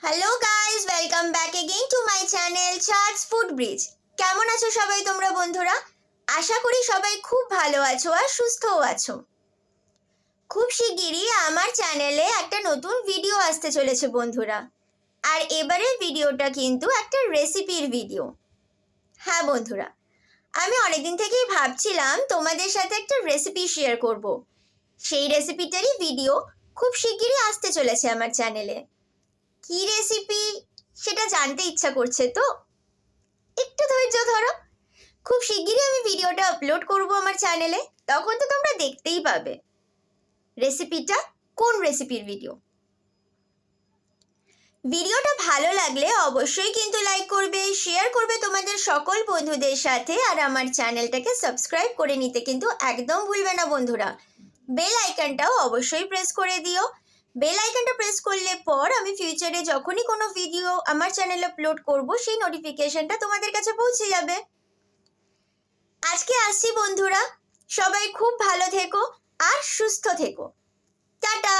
Hello guys, welcome back again to my channel charts food bridge. কেমন আছো সবাই তোমরা বন্ধুরা? আশা করি সবাই খুব ভালো আছো আর সুস্থও আছো। খুব শিগগিরই আমার চ্যানেলে একটা নতুন ভিডিও আসতে চলেছে বন্ধুরা। আর এবারের ভিডিওটা কিন্তু একটা রেসিপির ভিডিও। হ্যাঁ বন্ধুরা, আমি অনেকদিন থেকেই ভাবছিলাম তোমাদের সাথে একটা রেসিপি শেয়ার করব। সেই রেসিপিটারই ভিডিও খুব শিগগিরই আসতে চলেছে আমার চ্যানেলে। কি রেসিপি সেটা জানতে ইচ্ছা করছে তো? একটু ধৈর্য ধরো, খুব শিগগিরই আমি ভিডিওটা আপলোড করব আমার চ্যানেলে, তখন তো তোমরা দেখতেই পাবে রেসিপিটা কোন রেসিপির ভিডিও। ভিডিওটা ভালো লাগলে অবশ্যই কিন্তু লাইক করবে, শেয়ার করবে তোমাদের সকল বন্ধুদের সাথে, আর আমার চ্যানেলটাকে সাবস্ক্রাইব করে নিতে কিন্তু একদম ভুলবে না বন্ধুরা। বেল আইকনটাও অবশ্যই প্রেস করে দিও। বেল আইকনটা প্রেস করলে পর আমি ফিউচারে যখনই কোনো ভিডিও আমার চ্যানেলে আপলোড করব সেই নোটিফিকেশনটা তোমাদের কাছে পৌঁছে যাবে। আজকে আসছি বন্ধুরা, সবাই খুব ভালো থেকো আর সুস্থ থেকো। টাটা।